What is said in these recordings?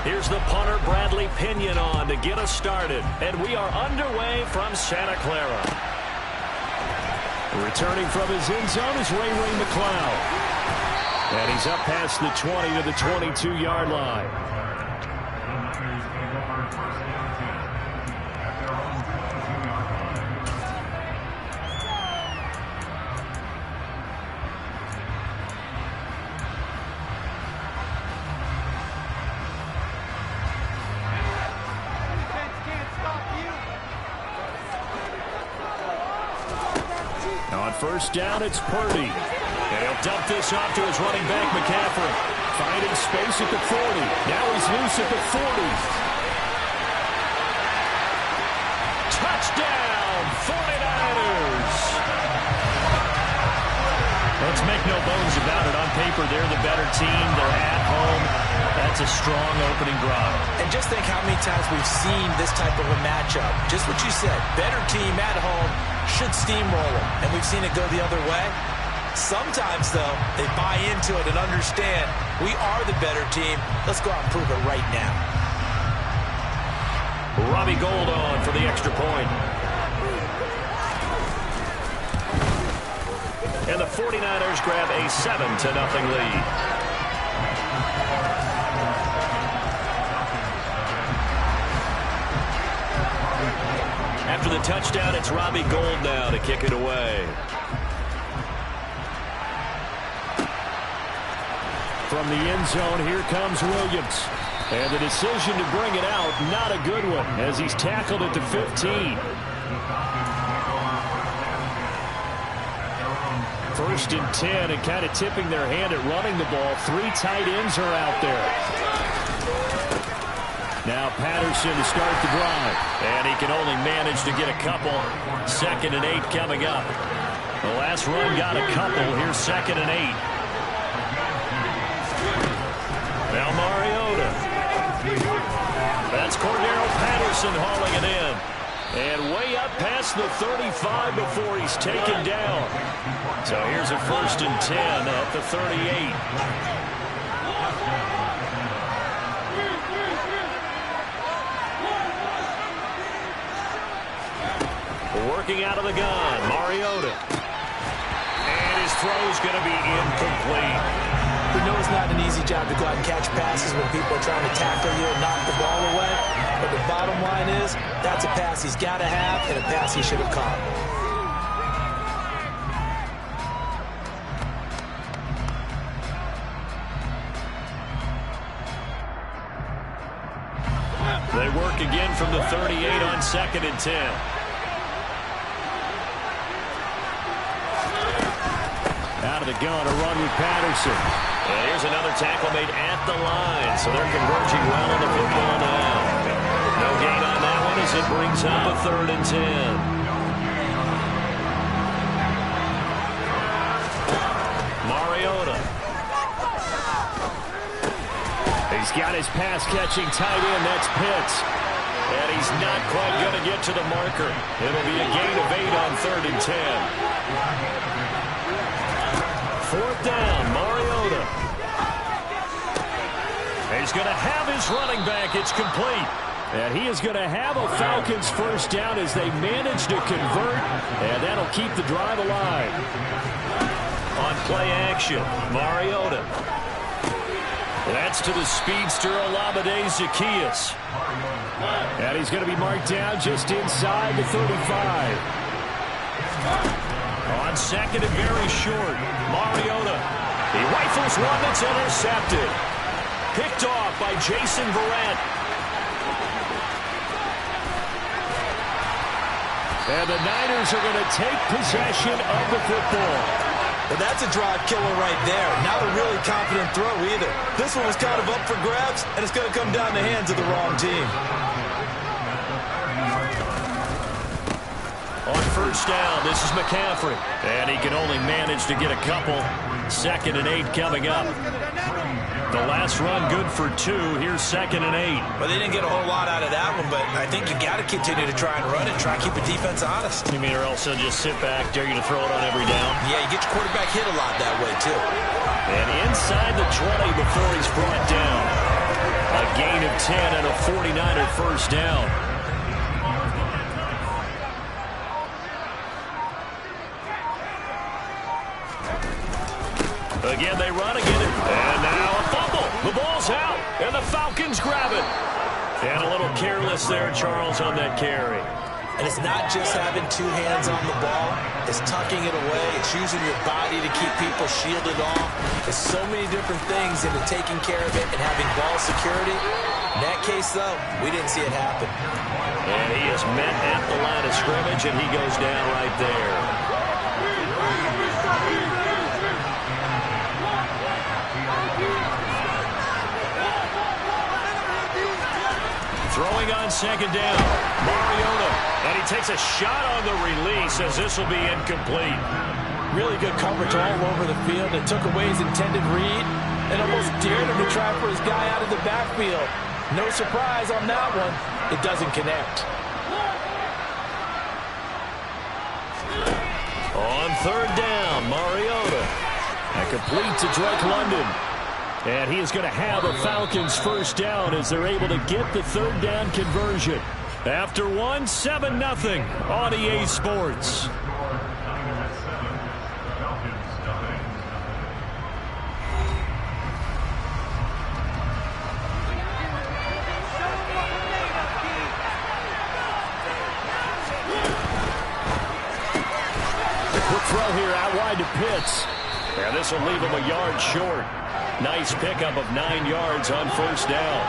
Here's the punter, Bradley Pinion, on to get us started. And we are underway from Santa Clara. Returning from his end zone is Ray McLeod. And he's up past the 20 to the 22-yard line. On first down, it's Purdy. And he'll dump this off to his running back, McCaffrey. Finding space at the 40. Now he's loose at the 40. Touchdown, 49ers. Let's make no bones about it. On paper, they're the better team. They're at home. That's a strong opening drive. And just think how many times we've seen this type of a matchup. Just what you said. Better team at home should steamroll them. And we've seen it go the other way. Sometimes, though, they buy into it and understand we are the better team. Let's go out and prove it right now. Robbie Gould on for the extra point. And the 49ers grab a 7-0 lead. After the touchdown, it's Robbie Gould now to kick it away. From the end zone, here comes Williams. And the decision to bring it out, not a good one, as he's tackled at the 15. First and 10, and kind of tipping their hand at running the ball. 3 tight ends are out there. Now Patterson to start the drive. And he can only manage to get a couple. 2nd and 8 coming up. The last run got a couple. Here's 2nd and 8. Now Mariota. That's Cordero Patterson hauling it in. And way up past the 35 before he's taken down. So here's a 1st and 10 at the 38. Working out of the gun, Mariota. And his throw's going to be incomplete. We know it's not an easy job to go out and catch passes when people are trying to tackle you and knock the ball away. But the bottom line is, that's a pass he's got to have and a pass he should have caught. They work again from the 38 on 2nd and 10. Out of the gun, a run with Patterson. And here's another tackle made at the line, so they're converging well on the football now. No gain on that one as it brings up a 3rd and 10. Mariota. He's got his pass-catching tight end. That's Pitts. And he's not quite going to get to the marker. It'll be a gain of 8 on 3rd and 10. 4th down, Mariota. He's going to have his running back. It's complete. And he is going to have a Falcons 1st down as they manage to convert. And that'll keep the drive alive. On play action, Mariota. That's to the speedster, Olamide Zaccheaus. And he's going to be marked down just inside the 35. On 2nd and very short, Mariota. He rifles one that's intercepted. Picked off by Jason Verrett. And the Niners are going to take possession of the football. Well, that's a drive killer right there. Not a really confident throw either. This one was kind of up for grabs, and it's going to come down the hands of the wrong team. On 1st down, this is McCaffrey. And he can only manage to get a couple. 2nd and 8 coming up. The last run good for 2. Here's 2nd and 8. Well, they didn't get a whole lot out of that one, but I think you got to continue to try and run it, try and keep the defense honest. You mean or else they'll just sit back, dare you to throw it on every down? Yeah, you get your quarterback hit a lot that way, too. And inside the 20 before he's brought down. A gain of 10 and a 49er first down. Again, they run again. And now a fumble. The ball's out, and the Falcons grab it. And a little careless there, Charles, on that carry. And it's not just having two hands on the ball. It's tucking it away. It's using your body to keep people shielded off. There's so many different things into taking care of it and having ball security. In that case, though, we didn't see it happen. And he is met at the line of scrimmage, and he goes down right there. Throwing on second down, Mariota, and he takes a shot on the release as this will be incomplete. Really good coverage all over the field. It took away his intended read and almost dared him to try for his guy out of the backfield. No surprise on that one. It doesn't connect. On third down, Mariota, and complete to Drake London. And he is going to have a Falcons first down as they're able to get the third down conversion. After one, 7-0 on EA Sports. The quick throw here out wide to Pitts. And this will leave him a yard short. Nice pickup of 9 yards on first down.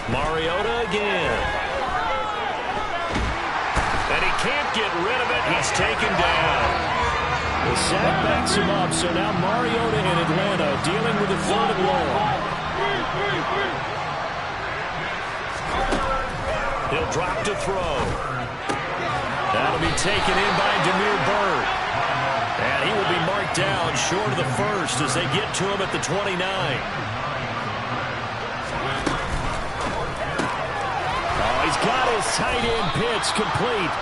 Mariota again. And he can't get rid of it. He's taken down. The sack backs him up, so now Mariota in Atlanta dealing with a third and long. He'll drop to throw. That'll be taken in by Demir Byrd. And he will be marked down short of the first as they get to him at the 29. Oh, he's got his tight end pitch complete.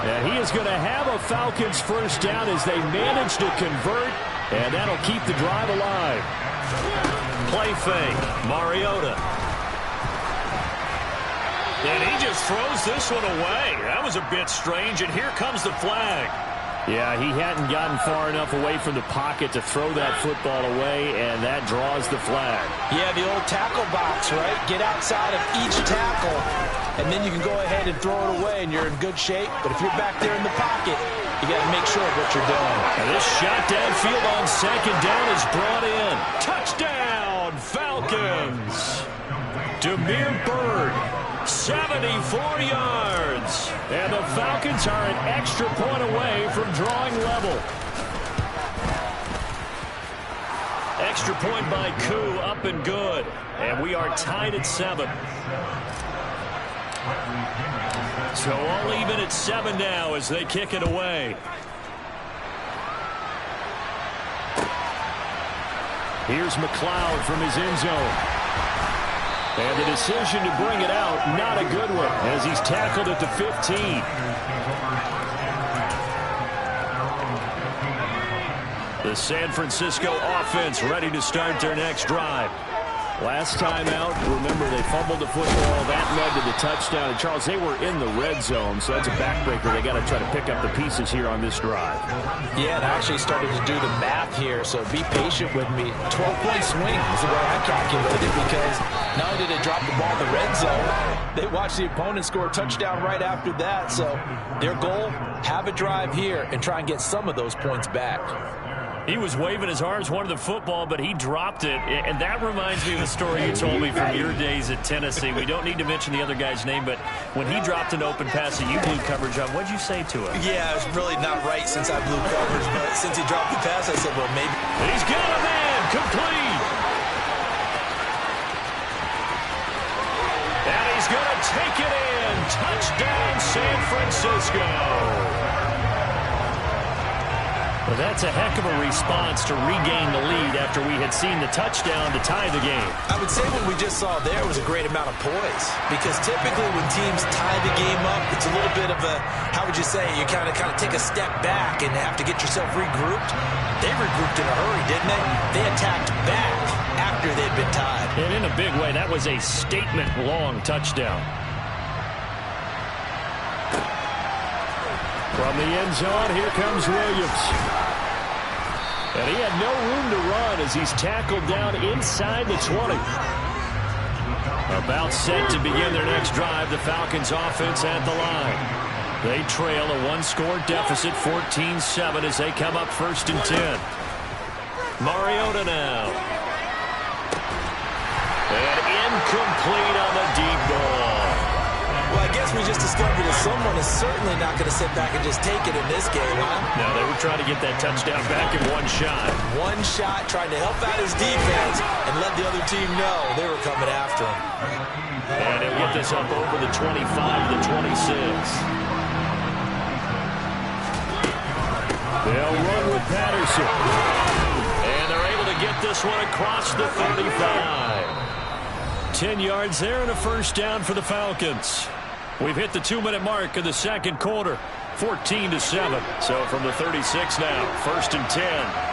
And he is going to have a Falcons first down as they manage to convert. And that'll keep the drive alive. Play fake. Mariota. And he just throws this one away. That was a bit strange, and here comes the flag. Yeah, he hadn't gotten far enough away from the pocket to throw that football away, and that draws the flag. Yeah, the old tackle box, right? Get outside of each tackle, and then you can go ahead and throw it away, and you're in good shape. But if you're back there in the pocket, you got to make sure of what you're doing. And this shot downfield on second down is brought in. Touchdown, Falcons. Demir Byrd. 74 yards. And the Falcons are an extra point away from drawing level. Extra point by Koo, up and good. And we are tied at 7. So all even at 7 now as they kick it away. Here's McLeod from his end zone. And the decision to bring it out, not a good one, as he's tackled at the 15. The San Francisco offense ready to start their next drive. Last time out, remember, they fumbled the football. That led to the touchdown. And, Charles, they were in the red zone, so that's a backbreaker. They got to try to pick up the pieces here on this drive. Yeah, and I actually started to do the math here, so be patient with me. 12-point swing is the way I calculated, because not only did they drop the ball in the red zone, they watched the opponent score a touchdown right after that. So their goal, have a drive here and try and get some of those points back. He was waving his arms, wanted the football, but he dropped it. And that reminds me of the story you told me from your days at Tennessee. We don't need to mention the other guy's name, but when he dropped an open pass that you blew coverage on, what'd you say to him? Yeah, it's really not right since I blew coverage, but since he dropped the pass, I said, well, maybe. He's got a man, complete. And he's going to take it in. Touchdown, San Francisco. The That's a heck of a response to regain the lead after we had seen the touchdown to tie the game. I would say what we just saw there was a great amount of poise, because typically when teams tie the game up, it's a little bit of a, how would you say, you kind of take a step back and have to get yourself regrouped. They regrouped in a hurry, didn't they? They attacked back after they'd been tied. And in a big way, that was a statement-long touchdown. From the end zone, here comes Williams. And he had no room to run as he's tackled down inside the 20. About set to begin their next drive, the Falcons offense at the line. They trail a one-score deficit, 14-7, as they come up 1st and 10. Mariota now. And incomplete on the deep ball. Well, I guess we just discovered that someone is certainly not going to sit back and just take it in this game, huh? No, they were trying to get that touchdown back in one shot. One shot, trying to help out his defense and let the other team know they were coming after him. And he'll get this up over the 25 to the 26. They'll run with Patterson. And they're able to get this one across the 35. 10 yards there and a first down for the Falcons. We've hit the 2-minute mark in the second quarter. 14-7. So from the 36 now, 1st and 10.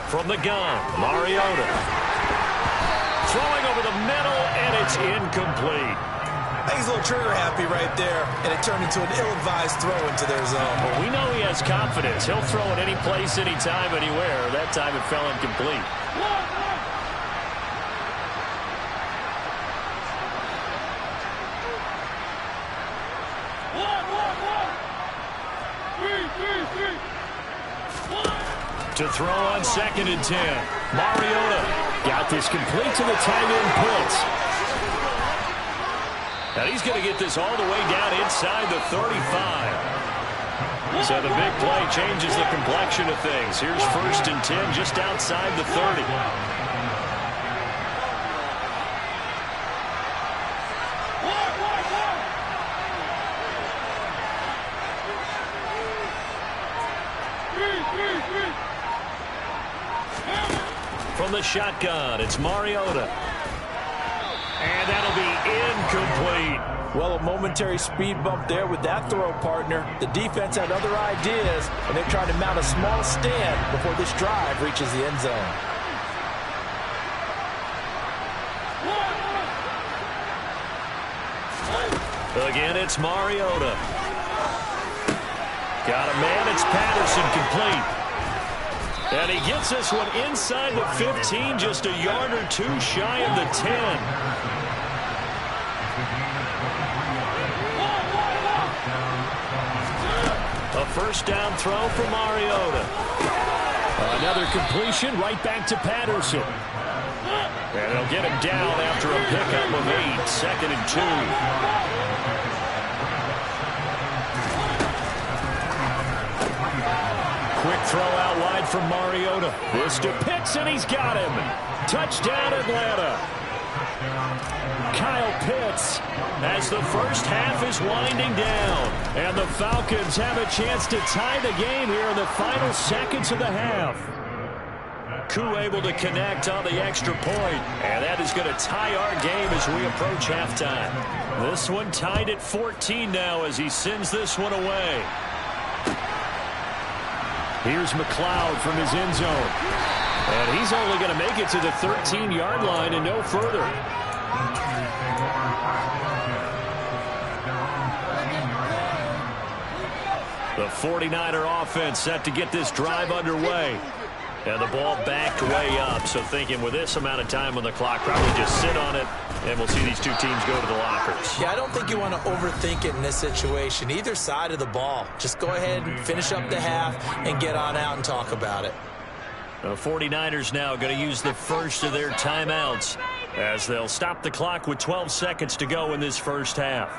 From the gun, Mariota. Throwing over the middle, and it's incomplete. I think he's a little trigger happy right there, and it turned into an ill-advised throw into their zone. Well, we know he has confidence. He'll throw it any place, anytime, anywhere. That time it fell incomplete. To throw on 2nd and 10. Mariota got this complete to the tight end Pitts. And he's going to get this all the way down inside the 35. So the big play changes the complexion of things. Here's 1st and 10 just outside the 30. From the shotgun, it's Mariota. And that'll be incomplete. Well, a momentary speed bump there with that throw, partner. The defense had other ideas, and they're trying to mount a small stand before this drive reaches the end zone. Again, it's Mariota. Got a man, it's Patterson, complete. And he gets this one inside the 15, just a yard or two shy of the 10. A first down throw for Mariota. Another completion right back to Patterson. And they'll get him down after a pickup of 8, 2nd and 2. Quick throw out wide from Mariota. This to Pitts, and he's got him. Touchdown, Atlanta. Kyle Pitts as the first half is winding down. And the Falcons have a chance to tie the game here in the final seconds of the half. Koo able to connect on the extra point. And that is going to tie our game as we approach halftime. This one tied at 14 now as he sends this one away. Here's McLeod from his end zone. And he's only going to make it to the 13-yard line and no further. The 49er offense set to get this drive underway. And the ball backed way up. So thinking with this amount of time on the clock, probably just sit on it, and we'll see these two teams go to the lockers. Yeah, I don't think you want to overthink it in this situation. Either side of the ball. Just go ahead and finish up the half and get on out and talk about it. The 49ers now going to use the first of their timeouts as they'll stop the clock with 12 seconds to go in this first half.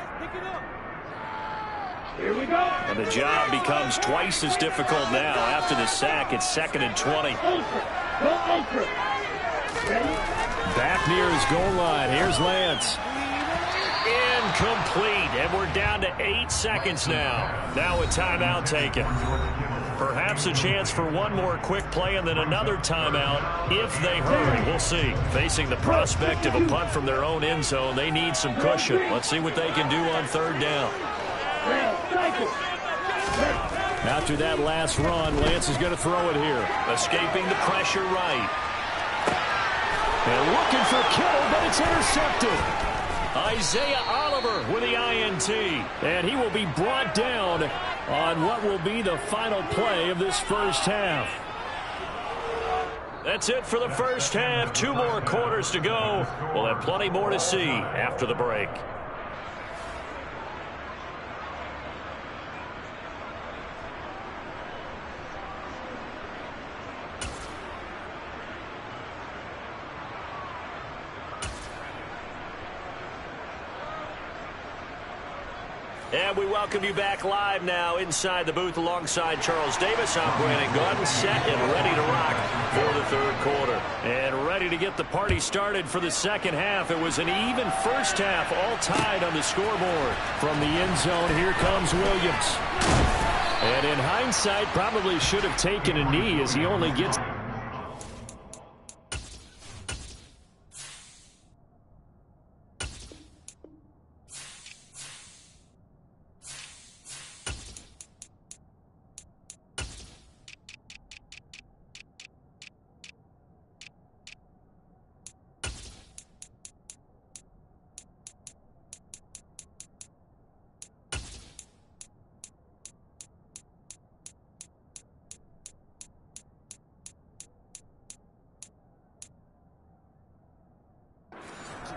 Here we go. And the job becomes twice as difficult now. After the sack, it's 2nd and 20. Back near his goal line. Here's Lance. Incomplete. And we're down to 8 seconds now. Now a timeout taken. Perhaps a chance for one more quick play and then another timeout if they hurry. We'll see. Facing the prospect of a punt from their own end zone, they need some cushion. Let's see what they can do on 3rd down. After that last run, Lance is going to throw it here. Escaping the pressure right. And looking for Kittle, but it's intercepted. Isaiah Oliver with the INT. And he will be brought down on what will be the final play of this first half. That's it for the first half. 2 more quarters to go. We'll have plenty more to see after the break. And we welcome you back live now inside the booth alongside Charles Davis. I'm Brandon Gordon, set and ready to rock for the 3rd quarter. And ready to get the party started for the 2nd half. It was an even first half, all tied on the scoreboard. From the end zone, here comes Williams. And in hindsight, probably should have taken a knee as he only gets...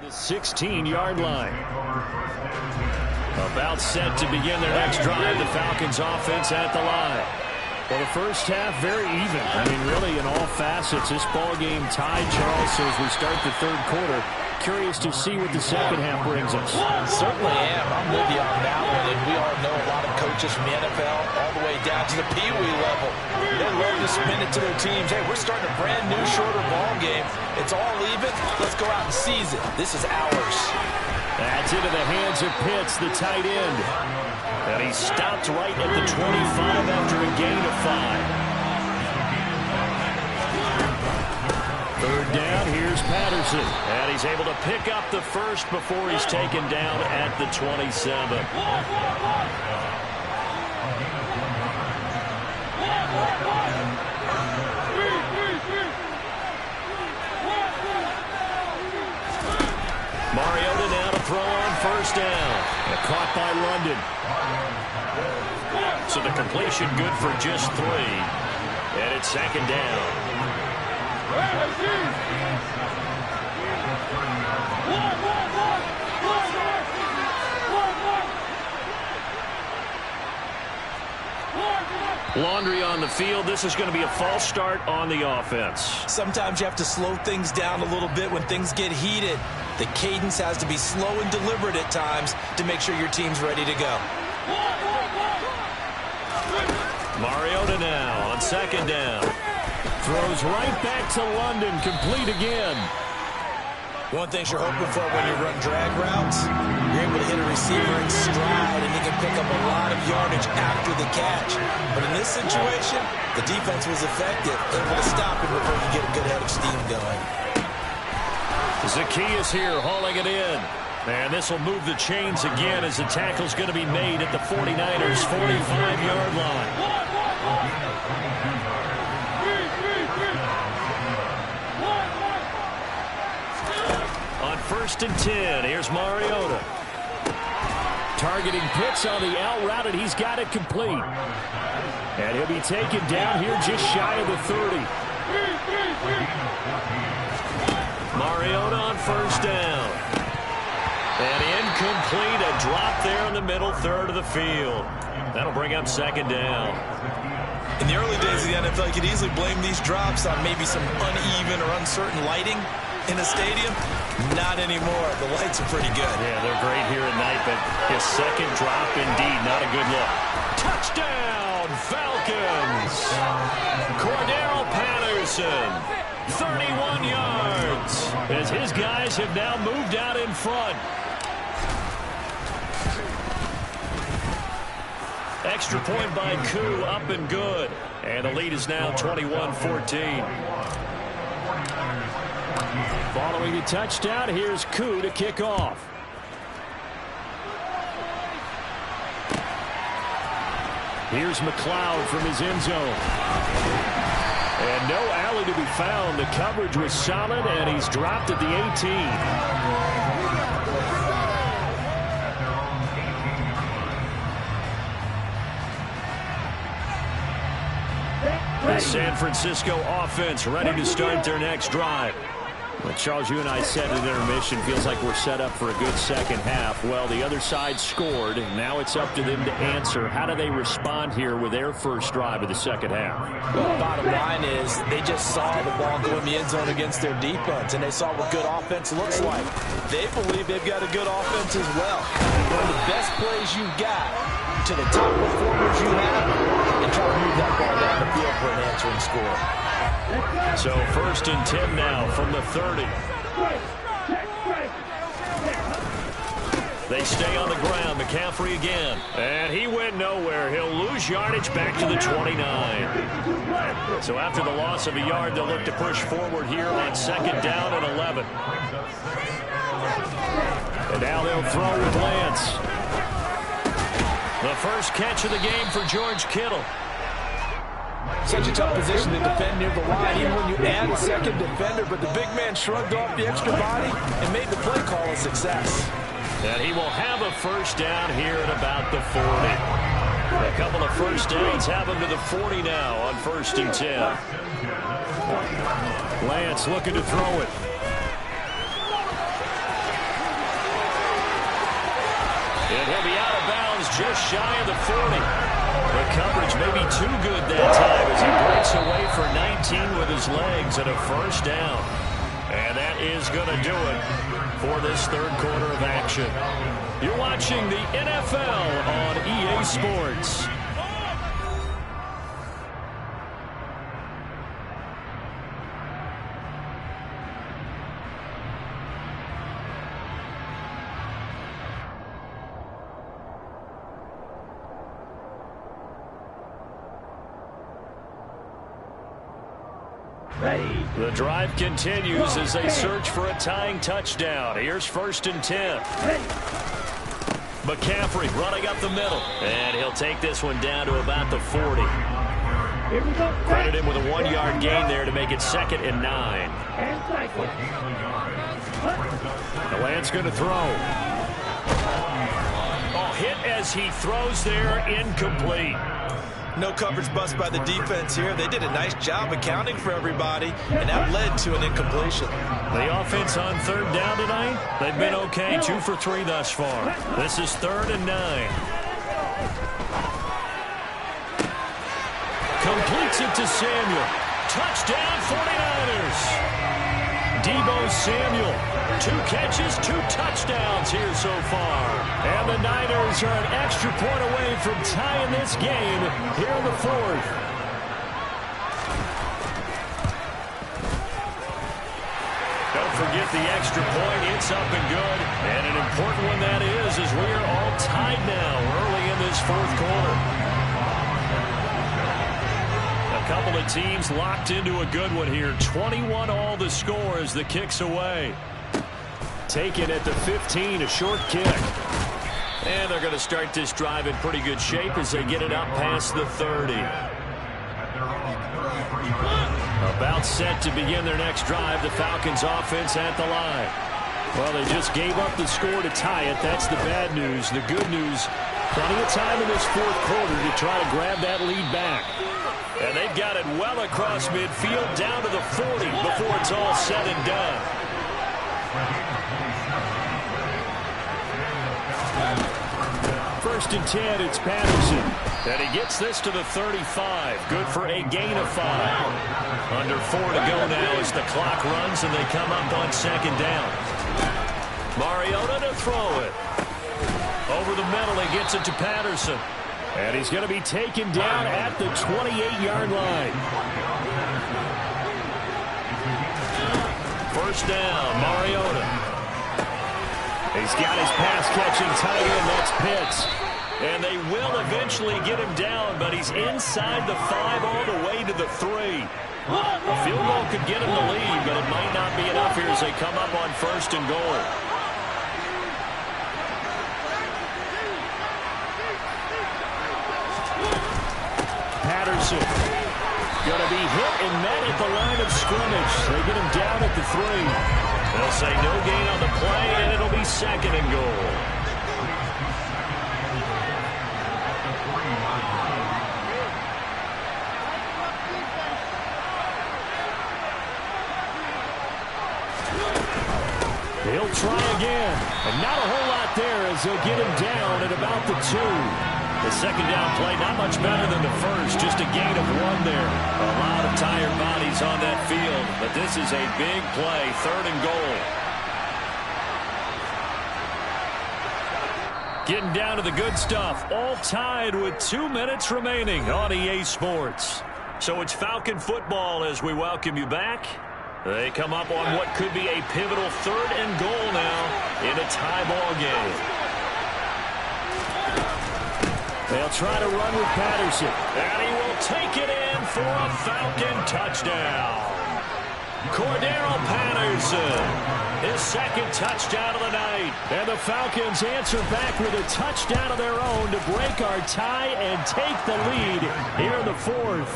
the 16-yard line. About set to begin their next drive. The Falcons offense at the line. Well, the first half very even. I mean, really in all facets. This ball game tied, Charles. So as we start the 3rd quarter, curious to see what the 2nd half brings us. Certainly am. I'm with you on that one. And we all know a lot of coaches from the NFL all the way down to the Pee-wee level. They love to spin it to their teams. Hey, we're starting a brand new, shorter ball game. It's all even. Let's go out and seize it. This is ours. That's into the hands of Pitts, the tight end. And he stopped right at the 25 after a gain of 5. 3rd down, here's Patterson. And he's able to pick up the first before he's taken down at the 27. Mariota now to throw on 1st down. And caught by London. So the completion good for just 3. And it's 2nd down. Laundry on the field. This is going to be a false start on the offense. Sometimes you have to slow things down a little bit when things get heated. The cadence has to be slow and deliberate at times to make sure your team's ready to go. Mariota now on 2nd down. Throws right back to London. Complete again. One thing you're hoping for when you run drag routes, you're able to hit a receiver in stride and he can pick up a lot of yardage after the catch. But in this situation, the defense was effective, able to stop him before you get a good head of steam going. Zacchaeus here hauling it in. And this will move the chains again as the tackle's going to be made at the 49ers' 45-yard line. On 1st and 10, here's Mariota. Targeting Pitts on the out route, and he's got it complete. And he'll be taken down here just shy of the 30. Mariota on 1st down. And incomplete, a drop there in the middle 3rd of the field. That'll bring up 2nd down. In the early days of the NFL, you could easily blame these drops on maybe some uneven or uncertain lighting in a stadium. Not anymore. The lights are pretty good. Yeah, they're great here at night, but his second drop, indeed, not a good look. Touchdown, Falcons! Cordell Patterson, 31 yards, as his guys have now moved out in front. Extra point by Skud, up and good. And the lead is now 21-14. Following the touchdown, here's Skud to kick off. Here's McLeod from his end zone. And no alley to be found. The coverage was solid, and he's dropped at the 18. The San Francisco offense ready to start their next drive. Well, Charles, you and I said at intermission, feels like we're set up for a good second half. Well, the other side scored, and now it's up to them to answer. How do they respond here with their first drive of the second half? Well, bottom line is they just saw the ball go in the end zone against their defense, and they saw what good offense looks like. They believe they've got a good offense as well. One of the best plays you've got to the top performers you have, and try to move that ball down the field for an answering score. So 1st and 10 now from the 30. They stay on the ground. McCaffrey again. And he went nowhere. He'll lose yardage back to the 29. So after the loss of a yard, they'll look to push forward here on 2nd down and 11. And now they'll throw with Lance. The first catch of the game for George Kittle. Such a tough position to defend near the line, even when you add a second defender, but the big man shrugged off the extra body and made the play call a success. And he will have a first down here at about the 40. A couple of first downs have him to the 40 now on 1st and 10. Lance looking to throw it. And he'll be out of bounds just shy of the 40. The coverage may be too good that time as he breaks away for 19 with his legs and a first down. And that is going to do it for this third quarter of action. You're watching the NFL on EA Sports. The drive continues as they search for a tying touchdown. Here's 1st and 10. McCaffrey running up the middle. And he'll take this one down to about the 40. Credit him with a 1-yard gain there to make it 2nd and 9. The Lance going to throw. Oh, hit as he throws there, incomplete. No coverage bust by the defense here. They did a nice job accounting for everybody, and that led to an incompletion. The offense on 3rd down tonight, they've been okay, 2 for 3 thus far. This is 3rd and 9. Completes it to Samuel. Touchdown 49ers. Deebo Samuel, 2 catches, 2 touchdowns here so far. And the Niners are an extra point away from tying this game here in the 4th. Don't forget the extra point. It's up and good. And an important one that is, as we are all tied now early in this 4th quarter. A couple of teams locked into a good one here. 21 all the score as the kick's away. Taken at the 15, a short kick. And they're going to start this drive in pretty good shape as they get it up past the 30. About set to begin their next drive. The Falcons offense at the line. Well, they just gave up the score to tie it. That's the bad news. The good news, plenty of time in this 4th quarter to try to grab that lead back. And they've got it well across midfield down to the 40 before it's all said and done. 1st and 10, it's Patterson. And he gets this to the 35. Good for a gain of 5. Under 4 to go now as the clock runs and they come up on 2nd down. Mariota to throw it. Over the middle, he gets it to Patterson. And he's going to be taken down at the 28-yard line. 1st down, Mariota. He's got his pass-catching tight end, that's Pitts. And they will eventually get him down, but he's inside the 5 all the way to the 3. A field goal could get him the lead, but it might not be enough here as they come up on 1st and goal. Patterson going to be hit and met at the line of scrimmage. They get him down at the 3. They'll say no gain on the play, and it'll be 2nd and goal. He'll try again, and not a whole lot there as they'll get him down at about the 2. The 2nd down play, not much better than the 1st, just a gain of 1 there. A lot of tired bodies on that field, but this is a big play, 3rd and goal. Getting down to the good stuff, all tied with 2 minutes remaining on EA Sports. So it's Falcon football as we welcome you back. They come up on what could be a pivotal 3rd and goal now in a tie ball game. They'll try to run with Patterson. And he will take it in for a Falcon touchdown. Cordero Patterson, his 2nd touchdown of the night. And the Falcons answer back with a touchdown of their own to break our tie and take the lead here in the 4th.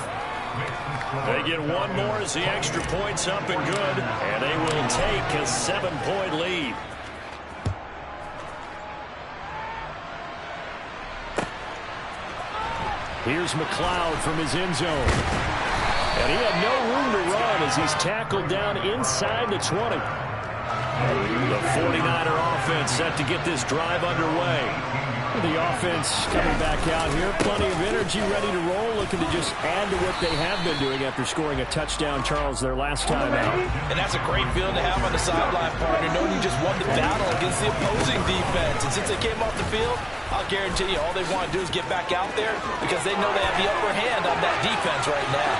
They get 1 more as the extra point's up and good. And they will take a 7-point lead. Here's McLeod from his end zone. And he had no room to run as he's tackled down inside the 20. The 49er offense set to get this drive underway. The offense coming back out here. Plenty of energy, ready to roll, looking to just add to what they have been doing after scoring a touchdown, Charles, their last time out. And that's a great feeling to have on the sideline, partner, knowing you just won the battle against the opposing defense. And since they came off the field, I'll guarantee you all they want to do is get back out there because they know they have the upper hand on that defense right now.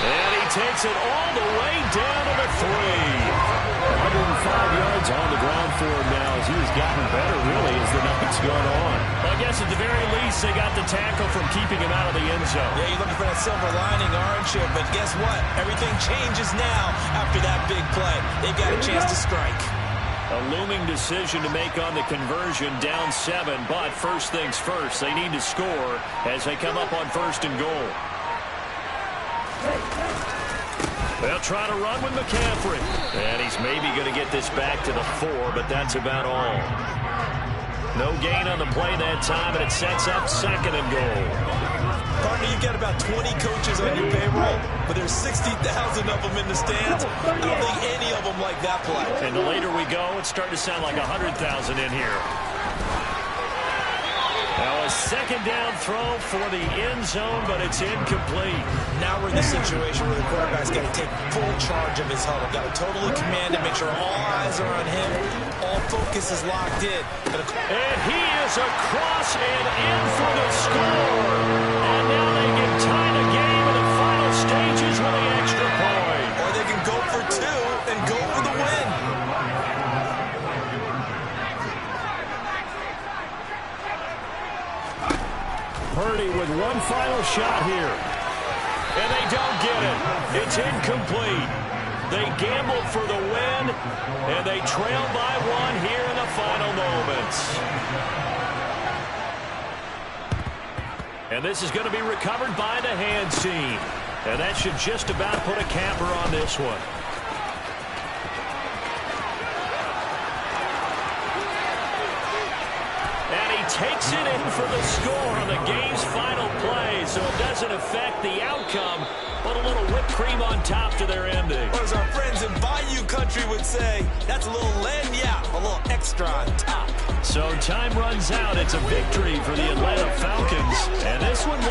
And he takes it all the way down to the 3. 105 yards on the ground for him now as he has gotten better, really, as the night's gone on. Well, I guess at the very least, they got the tackle from keeping him out of the end zone. Yeah, you're looking for that silver lining, aren't you? But guess what? Everything changes now after that big play. They've got a chance to strike. A looming decision to make on the conversion, down 7, but first things first, they need to score as they come up on 1st and goal. They'll try to run with McCaffrey. And he's maybe going to get this back to the 4, but that's about all. No gain on the play that time, and it sets up 2nd and goal. Partner, you've got about 20 coaches on your payroll, but there's 60,000 of them in the stands. I don't think any of them like that play. And the later we go, it's starting to sound like 100,000 in here. Now a 2nd down throw for the end zone, but it's incomplete. Now we're in the situation where the quarterback's got to take full charge of his huddle. Got to totally command it, make sure all eyes are on him. All focus is locked in. And he is across and in for the score. And now they can tie the game in the final stages with the extra point. Or they can go for 2 and go for the win. Purdy with one final shot here. And they don't get it. It's incomplete. They gambled for the win, and they trail by 1 here in the final moments. And this is going to be recovered by the hands team. And that should just about put a capper on this one. Takes it in for the score on the game's final play, so it doesn't affect the outcome, but a little whipped cream on top to their ending. Or as our friends in Bayou country would say, that's a little lagniappe, a little extra on top. So time runs out. It's a victory for the Atlanta Falcons. And this one was